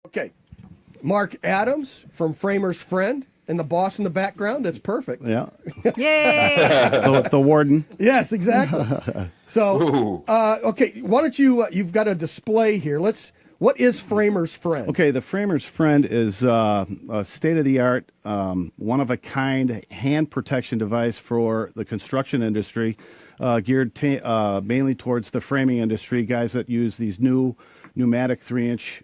Okay. Mark Adams from Framer's Friend and the boss in the background. That's perfect. Yeah. Yay! The warden. Yes, exactly. So, okay, why don't you, you've got a display here. What is Framer's Friend? Okay, the Framer's Friend is a state-of-the-art, one-of-a-kind hand protection device for the construction industry, geared mainly towards the framing industry, guys that use these new pneumatic 3-inch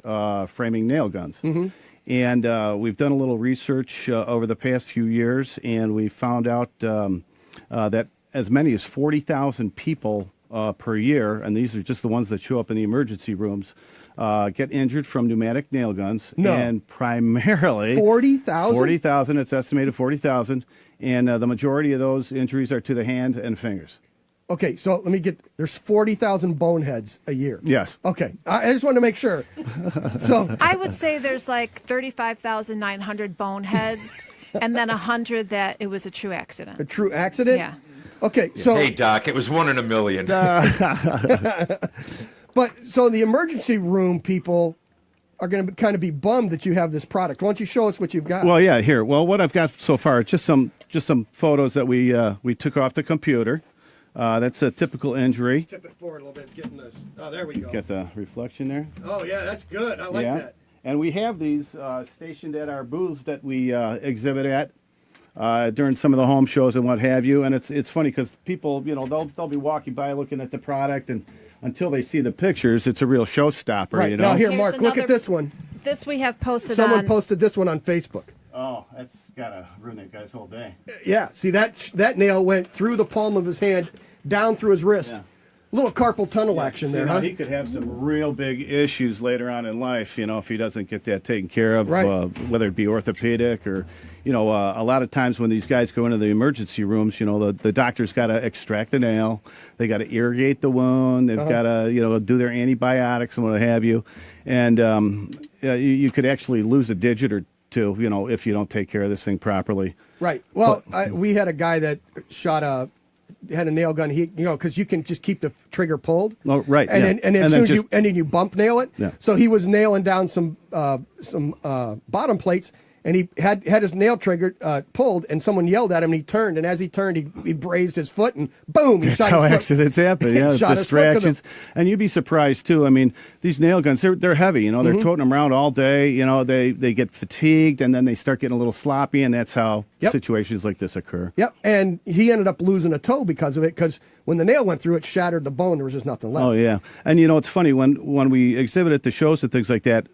framing nail guns. Mm-hmm. And we've done a little research over the past few years, and we found out that as many as 40,000 people per year, and these are just the ones that show up in the emergency rooms, get injured from pneumatic nail guns. No. And primarily 40,000? 40,000, it's estimated 40,000. And the majority of those injuries are to the hands and fingers. Okay, so let me get, there's 40,000 boneheads a year. Yes. Okay, I just wanted to make sure. So I would say there's like 35,900 boneheads, and then 100 that it was a true accident. a true accident? Yeah. Okay, so, Hey, Doc, it was 1 in a million. but, so the emergency room people are going to kind of be bummed that you have this product. Why don't you show us what you've got? Well, yeah, here. Well, what I've got so far, just some photos that we took off the computer. That's a typical injury. Tip it forward a little bit, getting this. Oh, there we go. Get the reflection there. Oh, yeah, that's good. I like that. And we have these stationed at our booths that we exhibit at during some of the home shows and what have you. And it's funny because people, they'll be walking by looking at the product, and until they see the pictures, it's a real showstopper. Right, now here, Here's Mark, look at another- this one. This we have posted Someone on. posted this one on Facebook. Oh, that's gotta ruin that guy's whole day. Yeah, see, that nail went through the palm of his hand, down through his wrist. Yeah. Little carpal tunnel action there, Now, huh? he could have some real big issues later on in life, if he doesn't get that taken care of, Right. Whether it be orthopedic or, a lot of times when these guys go into the emergency rooms, the doctor's got to extract the nail, they got to irrigate the wound, they've got to, do their antibiotics and what have you. And you could actually lose a digit or two, if you don't take care of this thing properly. Right. Well, we had a guy that had a nail gun. He, because you can just keep the trigger pulled. Oh, right. And yeah. then, as soon as then you bump nail it. Yeah. So he was nailing down some bottom plates, and he had his nail trigger pulled, and someone yelled at him, and he turned, and as he turned, he brazed his foot, and boom, he That's shot how his foot. accidents happen. Yeah, Shot his foot to the- distractions, and you'd be surprised too. I mean, these nail guns, they're heavy. They're Mm-hmm. toting them around all day. They get fatigued, and then they start getting a little sloppy, and that's how Yep. situations like this occur. Yep, and he ended up losing a toe because of it, because when the nail went through, it shattered the bone. There was just nothing left. Oh yeah, and it's funny when we exhibit at the shows and things like that.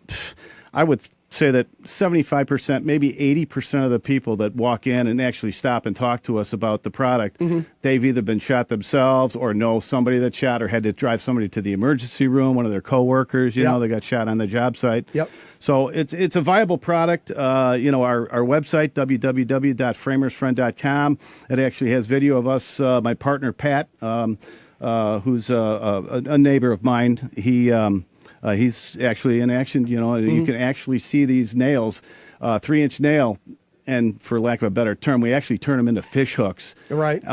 I would say that 75%, maybe 80% of the people that walk in and actually stop and talk to us about the product, they've either been shot themselves or know somebody that shot or had to drive somebody to the emergency room, one of their coworkers, they got shot on the job site. Yep. So it's a viable product. Our website, www.framersfriend.com, it actually has video of us, my partner Pat, who's a neighbor of mine. He's actually in action. You can actually see these nails, 3-inch nail, and for lack of a better term, we actually turn them into fish hooks. Right.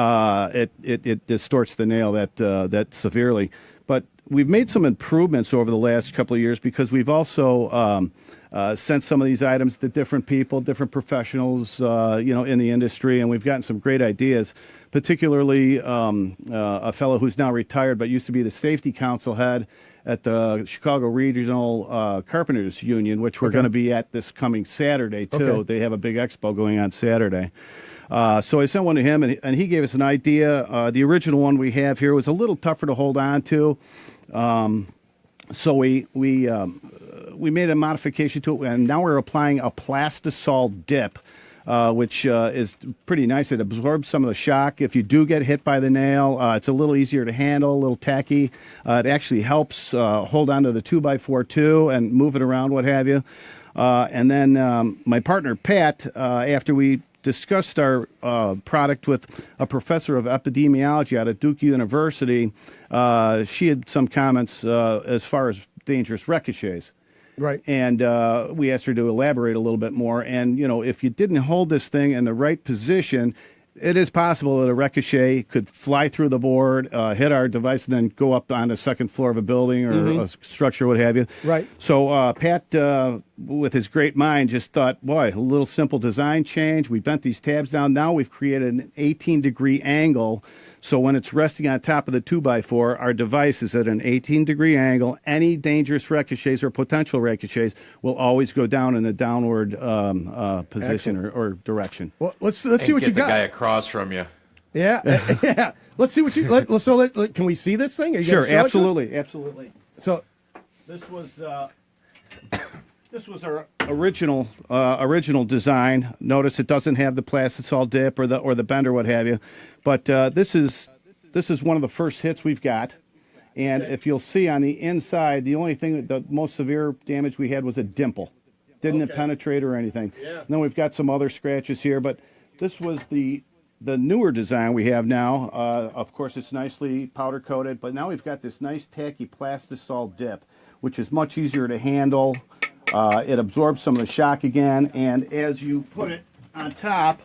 It distorts the nail that severely. But we've made some improvements over the last couple of years because we've also sent some of these items to different people, different professionals, in the industry, and we've gotten some great ideas. Particularly a fellow who's now retired but used to be the safety council head at the Chicago Regional Carpenters Union, which we're going to be at this coming Saturday, too. Okay. They have a big expo going on Saturday. So I sent one to him, and he gave us an idea. The original one we have here was a little tougher to hold on to. So we made a modification to it, and now we're applying a Plastisol dip, which is pretty nice. It absorbs some of the shock. If you do get hit by the nail, it's a little easier to handle, a little tacky. It actually helps hold on to the 2x4 too and move it around, what have you. And then my partner, Pat, after we discussed our product with a professor of epidemiology out of Duke University, she had some comments as far as dangerous ricochets. Right. And we asked her to elaborate a little bit more. And, if you didn't hold this thing in the right position, It is possible that a ricochet could fly through the board, hit our device, and then go up on the second floor of a building or a structure, what have you. Right. So Pat, with his great mind, just thought, boy, a little simple design change. We bent these tabs down. Now we've created an 18-degree angle. So when it's resting on top of the 2x4, our device is at an 18-degree angle. Any dangerous ricochets or potential ricochets will always go down in a downward position or direction. Well, let's see what Get you the got. guy across from you. Yeah, yeah. Let's see what you. Can we see this thing? Are you gonna Sure, show it to us? absolutely, absolutely. So, This was our original design. Notice it doesn't have the plastisol dip or the bend or what have you, but this is one of the first hits we've got. And if you'll see on the inside, the only thing, the most severe damage we had was a dimple. Didn't it penetrate or anything. Yeah. And then we've got some other scratches here, but this was the newer design we have now. Of course, it's nicely powder coated, but now we've got this nice tacky plastisol dip, which is much easier to handle. It absorbs some of the shock again, and as you put it on top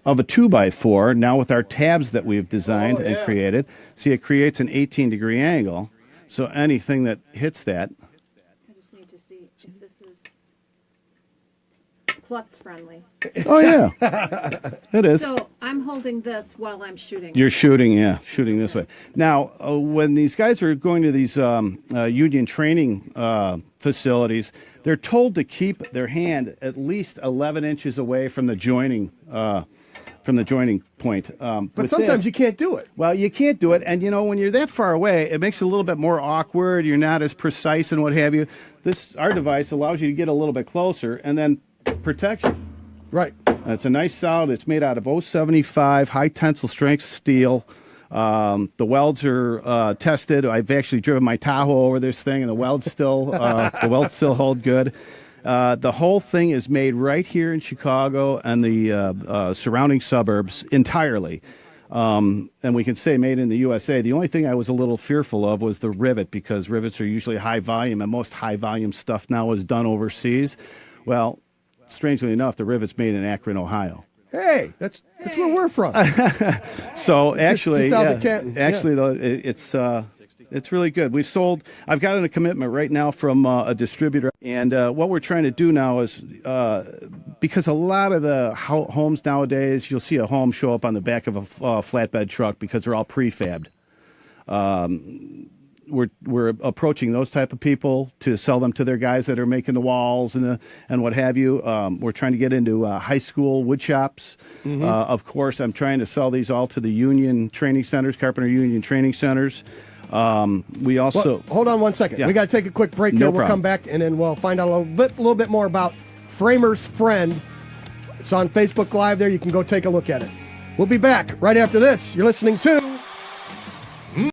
of a 2x4, now with our tabs that we've designed and created, see, it creates an 18-degree angle, so anything that hits that. I just need to see if this is klutz friendly. Oh, yeah, it is. So I'm holding this while I'm shooting. You're shooting this way. Now, when these guys are going to these union training facilities, they're told to keep their hand at least 11 inches away from the joining point. but sometimes you can't do it. Well, you can't do it, and when you're that far away, it makes it a little bit more awkward. You're not as precise and what have you. Our device allows you to get a little bit closer, and then protection. Right. It's a nice solid. It's made out of 075 high tensile strength steel. The welds are tested. I've actually driven my Tahoe over this thing, and the welds still hold good. The whole thing is made right here in Chicago and the surrounding suburbs entirely. And we can say made in the USA. The only thing I was a little fearful of was the rivet, because rivets are usually high volume, and most high volume stuff now is done overseas. Well, strangely enough, the rivet's made in Akron, Ohio. Hey, that's where we're from. So actually, though, it's really good. I've gotten a commitment right now from a distributor, and what we're trying to do now is, because a lot of the homes nowadays, you'll see a home show up on the back of a flatbed truck because they're all prefabbed. We're approaching those type of people to sell them to their guys that are making the walls and what have you. We're trying to get into high school wood shops. Of course, I'm trying to sell these all to the union training centers, carpenter union training centers. We also hold on one second. Yeah. We got to take a quick break here. No We'll problem. come back and then we'll find out a little bit more about Framer's Friend. It's on Facebook Live there. You can go take a look at it. We'll be back right after this. You're listening to